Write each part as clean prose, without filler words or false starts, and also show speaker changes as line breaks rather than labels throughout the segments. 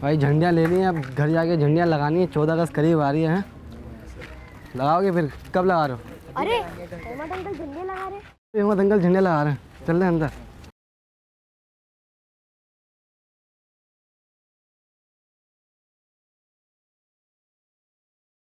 भाई झंडियाँ लेनी है, अब घर जाके झंडियाँ लगानी है। 14 अगस्त करीब आ रही है। लगाओगे फिर? कब लगा रहे हो?
अरे अहमद अंकल झंडे लगा रहे हैं।
अहमद अंकल झंडे लगा रहे हैं, चल रहे हैं अंदर।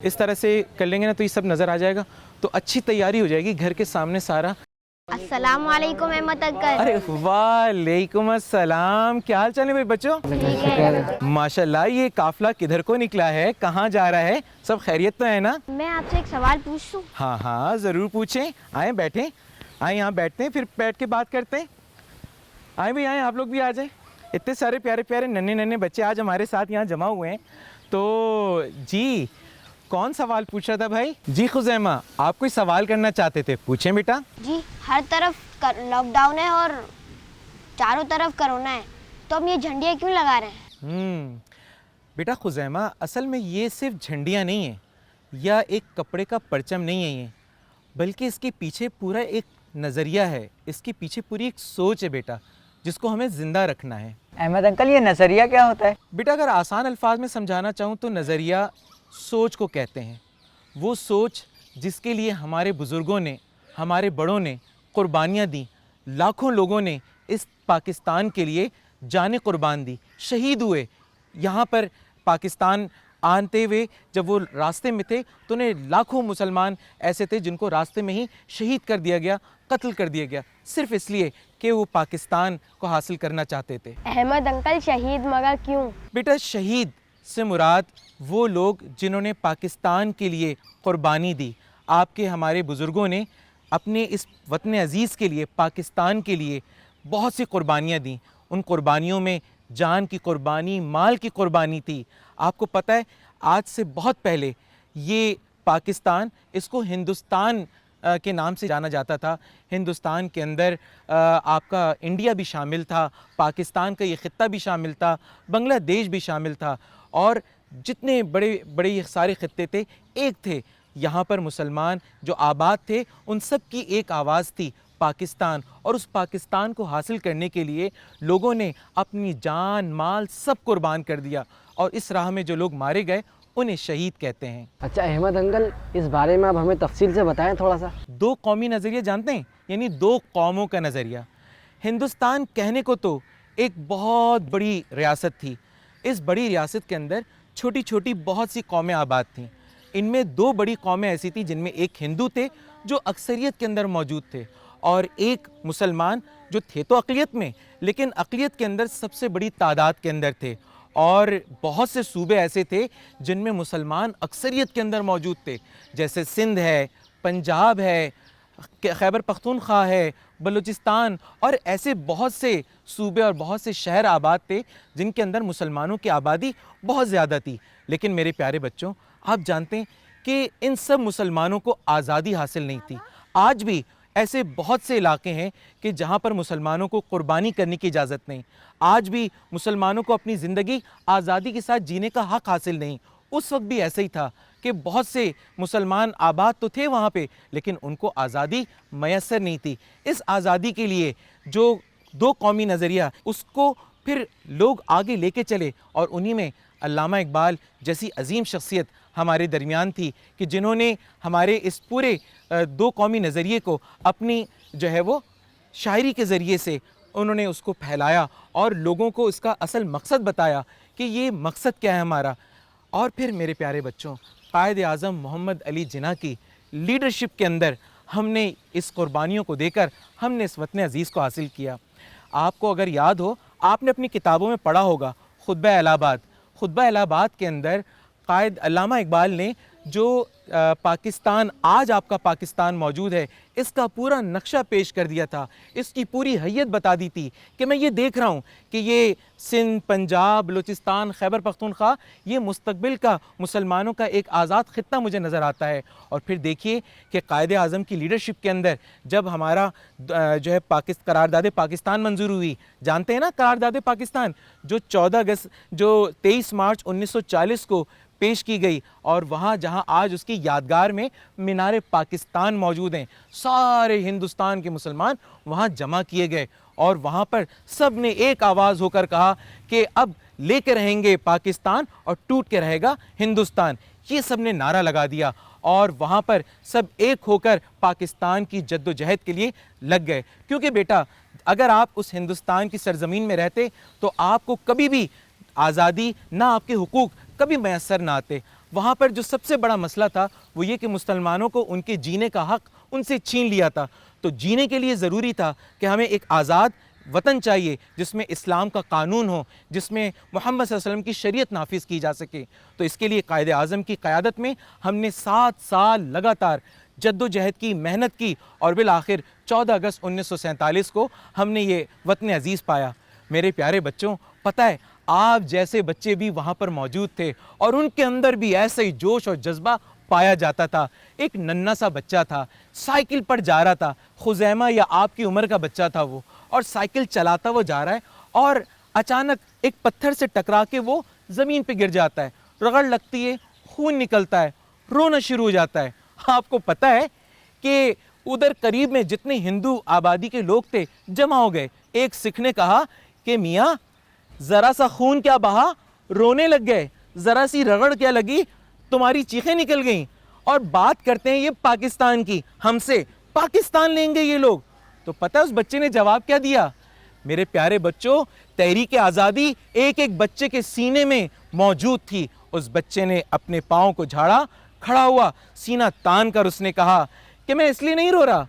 इस तरह से कर लेंगे ना तो ये सब नज़र आ जाएगा, तो अच्छी तैयारी हो जाएगी घर के सामने सारा।
अस्सलाम वालेकुम अहमद अंकल।
अरे वालेकुम अस्सलाम, क्या हाल चाल है भाई बच्चों? माशाल्लाह, ये काफिला किधर को निकला है, कहाँ जा रहा है, सब खैरियत तो है ना?
मैं आपसे एक सवाल पूछूं?
हाँ हाँ ज़रूर पूछें, आए बैठें, आए यहाँ बैठते हैं, फिर बैठ के बात करते हैं। आए भाई आए, आप लोग भी आ जाए। इतने सारे प्यारे प्यारे नन्हे नन्हे बच्चे आज हमारे साथ यहाँ जमा हुए हैं। तो जी कौन सवाल पूछ रहा था भाई? जी खुजैमा, आप कोई सवाल करना चाहते थे, पूछें बेटा।
जी, हर तरफ लॉकडाउन है और चारों तरफ कोरोना है, तो हम ये झंडियाँ क्यों लगा रहे हैं?
बेटा खुजैमा, असल में ये सिर्फ झंडियाँ नहीं हैं या एक कपड़े का परचम नहीं है ये, बल्कि इसके पीछे पूरा एक नज़रिया है, इसके पीछे पूरी एक सोच है बेटा, जिसको हमें ज़िंदा रखना है।
अहमद अंकल, ये नज़रिया क्या होता है?
बेटा अगर आसान अल्फाज में समझाना चाहूँ तो नज़रिया सोच को कहते हैं। वो सोच जिसके लिए हमारे बुज़ुर्गों ने, हमारे बड़ों ने कुर्बानियाँ दी, लाखों लोगों ने इस पाकिस्तान के लिए जानें कुर्बान दी, शहीद हुए। यहाँ पर पाकिस्तान आते हुए जब वो रास्ते में थे तो उन्हें लाखों मुसलमान ऐसे थे जिनको रास्ते में ही शहीद कर दिया गया, कत्ल कर दिया गया, सिर्फ इसलिए कि वो पाकिस्तान को हासिल करना चाहते थे।
अहमद अंकल, शहीद मगर क्यों?
बेटा शहीद से मुराद वो लोग जिन्होंने पाकिस्तान के लिए कुर्बानी दी। आपके हमारे बुज़ुर्गों ने अपने इस वतन अज़ीज़ के लिए, पाकिस्तान के लिए बहुत सी कुर्बानियाँ दी। उन कुर्बानियों में जान की कुर्बानी, माल की कुर्बानी थी। आपको पता है आज से बहुत पहले ये पाकिस्तान, इसको हिंदुस्तान के नाम से जाना जाता था। हिंदुस्तान के अंदर आपका इंडिया भी शामिल था, पाकिस्तान का ये ख़ित्ता भी शामिल था, बांग्लादेश भी शामिल था, और जितने बड़े बड़े ये सारे ख़ित्ते थे एक थे। यहाँ पर मुसलमान जो आबाद थे उन सब की एक आवाज़ थी, पाकिस्तान। और उस पाकिस्तान को हासिल करने के लिए लोगों ने अपनी जान माल सब कुर्बान कर दिया, और इस राह में जो लोग मारे गए उन्हें शहीद कहते हैं।
अच्छा अहमद अंकल, इस बारे में आप हमें तफसील से बताएं थोड़ा सा।
दो कौमी नज़रिया जानते हैं, यानी दो कौमों का नज़रिया। हिंदुस्तान कहने को तो एक बहुत बड़ी रियासत थी। इस बड़ी रियासत के अंदर छोटी छोटी बहुत सी कौमें आबाद थीं। इनमें दो बड़ी कौमें ऐसी थीं जिनमें एक हिंदू थे जो अक्सरियत के अंदर मौजूद थे, और एक मुसलमान जो थे तो अक़लियत में, लेकिन अक़लियत के अंदर सबसे बड़ी तादाद के अंदर थे। और बहुत से सूबे ऐसे थे जिनमें मुसलमान अक्सरियत के अंदर मौजूद थे, जैसे सिंध है, पंजाब है, खैबर पख्तूनख्वा है, बलूचिस्तान, और ऐसे बहुत से सूबे और बहुत से शहर आबाद थे जिनके अंदर मुसलमानों की आबादी बहुत ज़्यादा थी। लेकिन मेरे प्यारे बच्चों, आप जानते हैं कि इन सब मुसलमानों को आज़ादी हासिल नहीं थी। आज भी ऐसे बहुत से इलाके हैं कि जहाँ पर मुसलमानों को कुर्बानी करने की इजाज़त नहीं। आज भी मुसलमानों को अपनी ज़िंदगी आज़ादी के साथ जीने का हक़ हासिल नहीं। उस वक्त भी ऐसे ही था कि बहुत से मुसलमान आबाद तो थे वहाँ पे, लेकिन उनको आज़ादी मैसर नहीं थी। इस आज़ादी के लिए जो दो कौमी नज़रिया, उसको फिर लोग आगे लेके चले, और उन्हीं में अल्लामा इकबाल जैसी अजीम शख्सियत हमारे दरमियान थी कि जिन्होंने हमारे इस पूरे दो कौमी नज़रिए को अपनी जो है वो शायरी के ज़रिए से उन्होंने उसको फैलाया और लोगों को इसका असल मकसद बताया कि ये मकसद क्या है हमारा। और फिर मेरे प्यारे बच्चों, कायद आज़म मोहम्मद अली जिन्ना की लीडरशिप के अंदर हमने इस कुर्बानियों को देकर हमने इस वतन अज़ीज़ को हासिल किया। आपको अगर याद हो, आपने अपनी किताबों में पढ़ा होगा खुतबा इलाहाबाद। खुतबा इलाहाबाद के अंदर कायद अल्लामा इकबाल ने जो पाकिस्तान, आज आपका पाकिस्तान मौजूद है, इसका पूरा नक्शा पेश कर दिया था, इसकी पूरी हैयत बता दी थी कि मैं ये देख रहा हूँ कि ये सिंध, पंजाब, बलूचिस्तान, खैबर पख्तूनख्वा, ये मुस्तकबिल का मुसलमानों का एक आज़ाद ख़ित्ता मुझे नज़र आता है। और फिर देखिए कि कायद आज़म की लीडरशिप के अंदर जब हमारा जो है करारदाद पाकिस्तान मंजूर हुई, जानते हैं ना करारदाद पाकिस्तान, जो 14 अगस्त जो 23 मार्च 1940 को पेश की गई, और वहाँ जहाँ आज उसकी यादगार में मीनार पाकिस्तान मौजूद हैं, सारे हिंदुस्तान के मुसलमान वहाँ जमा किए गए, اور وہاں پر سب نے ایک آواز ہو کر کہا کہ اب لے کے رہیں گے پاکستان اور ٹوٹ کے رہے گا ہندوستان. یہ سب نے نعرہ لگا دیا اور وہاں پر سب ایک ہو کر پاکستان کی جد و جہد کے لیے لگ گئے. کیونکہ بیٹا اگر آپ اس ہندوستان کی سرزمین میں رہتے تو آپ کو کبھی بھی آزادی نہ آپ کے حقوق کبھی میسر نہ آتے. وہاں پر جو سب سے بڑا مسئلہ تھا وہ یہ کہ مسلمانوں کو ان کے جینے کا حق ان سے چھین لیا تھا. تو جینے کے لیے ضروری تھا کہ ہمیں ایک آزاد وطن چاہیے جس میں اسلام کا قانون ہو, جس میں محمد صلی اللہ علیہ وسلم کی شریعت نافذ کی جا سکے. تو اس کے لیے قائد اعظم کی قیادت میں ہم نے 7 سال لگاتار جد و جہد کی, محنت کی اور بالآخر 14 اگست 1947 کو ہم نے یہ وطن عزیز پایا. میرے پیارے بچوں, پتہ ہے آپ جیسے بچے بھی وہاں پر موجود تھے اور ان کے اندر بھی ایسا ہی جوش اور جذبہ پایا جاتا تھا. ایک ننھا سا بچہ تھا, سائیکل پر جا رہا تھا, خزیمہ یا آپ کی عمر کا بچہ تھا وہ, اور سائیکل چلاتا وہ جا رہا ہے اور اچانک ایک پتھر سے ٹکرا کے وہ زمین پہ گر جاتا ہے, رگڑ لگتی ہے, خون نکلتا ہے, رونا شروع ہو جاتا ہے. آپ کو پتہ ہے کہ ادھر قریب میں جتنے ہندو آبادی کے لوگ تھے جمع ہو گئے. ایک سکھ نے کہا کہ میاں ذرا سا خون کیا بہا, رونے لگ گئے, ذرا سی رگڑ کیا لگی, تمہاری چیخیں نکل گئیں, اور بات کرتے ہیں یہ پاکستان کی, ہم سے پاکستان لیں گے یہ لوگ. تو پتہ ہے اس بچے نے جواب کیا دیا؟ میرے پیارے بچوں, تحریک آزادی ایک ایک بچے کے سینے میں موجود تھی. اس بچے نے اپنے پاؤں کو جھاڑا, کھڑا ہوا, سینہ تان کر اس نے کہا کہ میں اس لیے نہیں رو رہا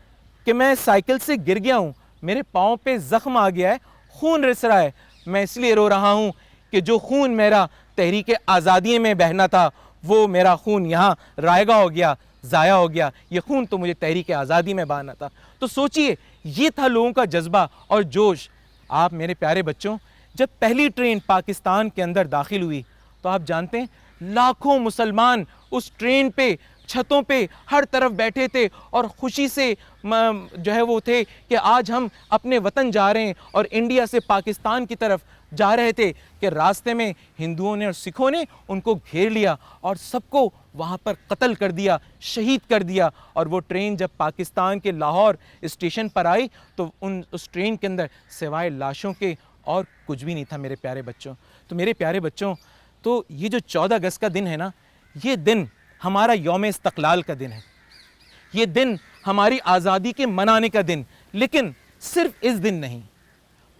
کہ میں سائیکل سے گر گیا ہوں, میرے پاؤں پہ زخم آ گیا ہے, خون رس رہا ہے, میں اس لیے رو رہا ہوں کہ جو خون میرا تحریک آزادی میں بہنا تھا وہ میرا خون یہاں رائگاں ہو گیا, ضائع ہو گیا. یہ خون تو مجھے تحریک آزادی میں بہنا تھا. تو سوچئے یہ تھا لوگوں کا جذبہ اور جوش. آپ میرے پیارے بچوں, جب پہلی ٹرین پاکستان کے اندر داخل ہوئی تو آپ جانتے ہیں لاکھوں مسلمان اس ٹرین پہ, چھتوں پہ, ہر طرف بیٹھے تھے اور خوشی سے جو ہے وہ تھے کہ آج ہم اپنے وطن جا رہے ہیں, اور انڈیا سے پاکستان کی طرف جا رہے تھے کہ راستے میں ہندوؤں نے اور سکھوں نے ان کو گھیر لیا اور سب کو وہاں پر قتل کر دیا, شہید کر دیا. اور وہ ٹرین جب پاکستان کے لاہور اسٹیشن پر آئی تو اس ٹرین کے اندر سوائے لاشوں کے اور کچھ بھی نہیں تھا میرے پیارے بچوں. تو میرے پیارے بچوں, تو یہ جو 14 اگست کا دن ہے نا, یہ دن ہمارا یوم استقلال کا دن ہے, یہ دن ہماری آزادی کے منانے کا دن. لیکن صرف اس دن نہیں,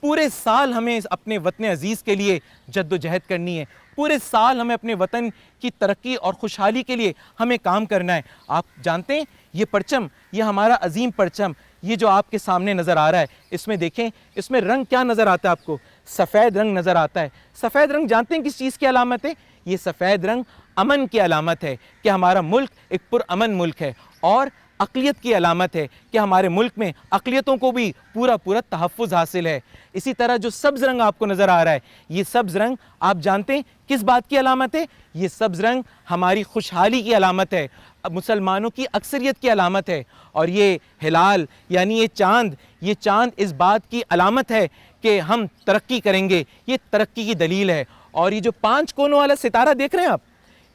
پورے سال ہمیں اپنے وطن عزیز کے لیے جد و جہد کرنی ہے. پورے سال ہمیں اپنے وطن کی ترقی اور خوشحالی کے لیے ہمیں کام کرنا ہے. آپ جانتے ہیں یہ پرچم, یہ ہمارا عظیم پرچم, یہ جو آپ کے سامنے نظر آ رہا ہے, اس میں دیکھیں, اس میں رنگ کیا نظر آتا ہے آپ کو؟ سفید رنگ نظر آتا ہے. سفید رنگ جانتے ہیں کس چیز کی علامت ہے؟ یہ سفید رنگ امن کی علامت ہے کہ ہمارا ملک ایک پرامن ملک ہے, اور اقلیت کی علامت ہے کہ ہمارے ملک میں اقلیتوں کو بھی پورا تحفظ حاصل ہے. اسی طرح جو سبز رنگ آپ کو نظر آ رہا ہے, یہ سبز رنگ آپ جانتے ہیں کس بات کی علامت ہے؟ یہ سبز رنگ ہماری خوشحالی کی علامت ہے, مسلمانوں کی اکثریت کی علامت ہے. اور یہ ہلال یعنی یہ چاند اس بات کی علامت ہے کہ ہم ترقی کریں گے, یہ ترقی کی دلیل ہے. اور یہ جو 5 کونوں والا ستارہ دیکھ رہے ہیں آپ,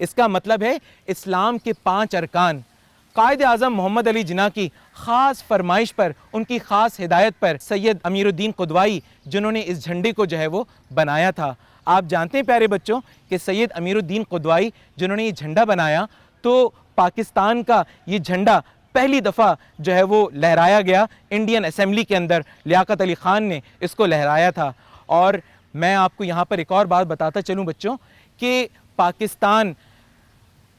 اس کا مطلب ہے اسلام کے 5 ارکان. قائد اعظم محمد علی جناح کی خاص فرمائش پر, ان کی خاص ہدایت پر سید امیر الدین قدوائی جنہوں نے اس جھنڈے کو جو ہے وہ بنایا تھا. آپ جانتے ہیں پیارے بچوں کہ سید امیر الدین قدوائی جنہوں نے یہ جھنڈا بنایا, تو پاکستان کا یہ جھنڈا پہلی دفعہ جو ہے وہ لہرایا گیا انڈین اسمبلی کے اندر. لیاقت علی خان نے اس کو لہرایا تھا. اور میں آپ کو یہاں پر ایک اور بات بتاتا چلوں بچوں کہ پاکستان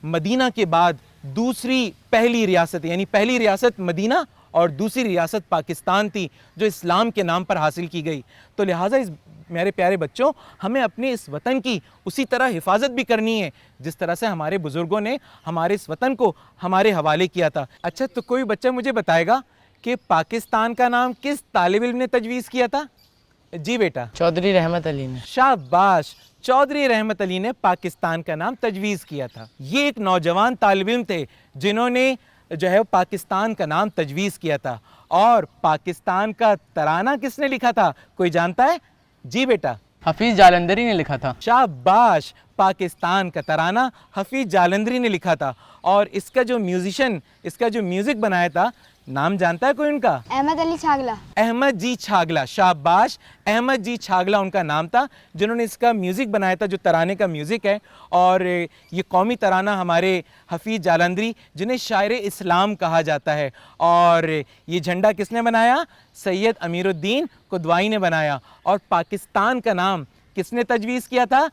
مدینہ کے بعد دوسری پہلی ریاست, یعنی پہلی ریاست مدینہ اور دوسری ریاست پاکستان تھی جو اسلام کے نام پر حاصل کی گئی. تو لہٰذا میرے پیارے بچوں, ہمیں اپنے اس وطن کی اسی طرح حفاظت بھی کرنی ہے جس طرح سے ہمارے بزرگوں نے ہمارے اس وطن کو ہمارے حوالے کیا تھا. اچھا, تو کوئی بچہ مجھے بتائے گا کہ پاکستان کا نام کس طالب علم نے تجویز کیا تھا؟ جی بیٹا.
چودھری رحمت علی نے.
شاباش, چودھری رحمت علی نے پاکستان کا نام تجویز کیا تھا. یہ ایک نوجوان طالب علم تھے جنہوں نے جو ہے پاکستان کا نام تجویز کیا تھا. اور پاکستان کا ترانہ کس نے لکھا تھا, کوئی جانتا ہے؟ جی بیٹا.
حفیظ جالندری نے لکھا تھا.
شاباش, پاکستان کا ترانہ حفیظ جالندری نے لکھا تھا. اور اس کا جو میوزک بنایا تھا नाम जानता है कोई उनका?
अहमद अली छागला।
अहमद जी छागला, शाबाश। अहमद जी छागला उनका नाम था, जिन्होंने इसका म्यूज़िक बनाया था, जो तराने का म्यूज़िक है। और ये कौमी तराना हमारे हफीज़ जालंधरी, जिन्हें शायर इस्लाम कहा जाता है। और ये झंडा किसने बनाया? सैयद अमीरुद्दीन कुदवाई ने बनाया। और पाकिस्तान का नाम किसने तजवीज़ किया था?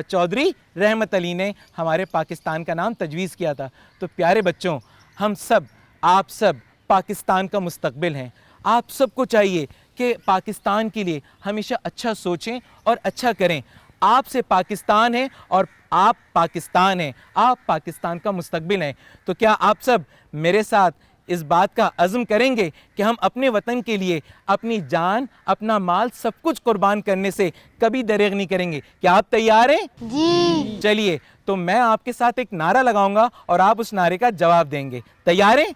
चौधरी रहमत अली ने हमारे पाकिस्तान का नाम तजवीज़ किया था। तो प्यारे बच्चों, हम सब, आप सब पाकिस्तान का मुस्तकबिल हैं। आप सबको चाहिए कि पाकिस्तान के लिए हमेशा अच्छा सोचें और अच्छा करें। आपसे पाकिस्तान है और आप पाकिस्तान हैं, आप पाकिस्तान का मुस्तकबिल हैं। तो क्या आप सब मेरे साथ इस बात का अज़्म करेंगे कि हम अपने वतन के लिए अपनी जान, अपना माल, सब कुछ कुर्बान करने से कभी दरेग नहीं करेंगे? क्या आप तैयार हैं?
जी।
चलिए, तो मैं आपके साथ एक नारा लगाऊंगा और आप उस नारे का जवाब देंगे। तैयार हैं?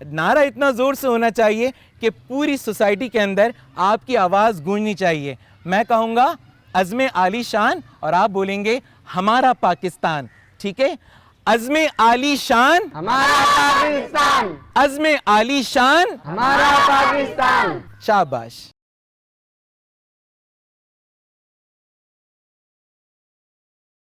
नारा इतना ज़ोर से होना चाहिए कि पूरी सोसाइटी के अंदर आपकी आवाज़ गूंजनी चाहिए। मैं कहूँगा अज़्म आली शान और आप बोलेंगे हमारा पाकिस्तान। ठीक है? अज़्म आली शान
हमारा पाकिस्तान,
अज़्म आली शान
हमारा पाकिस्तान।
शाबाश।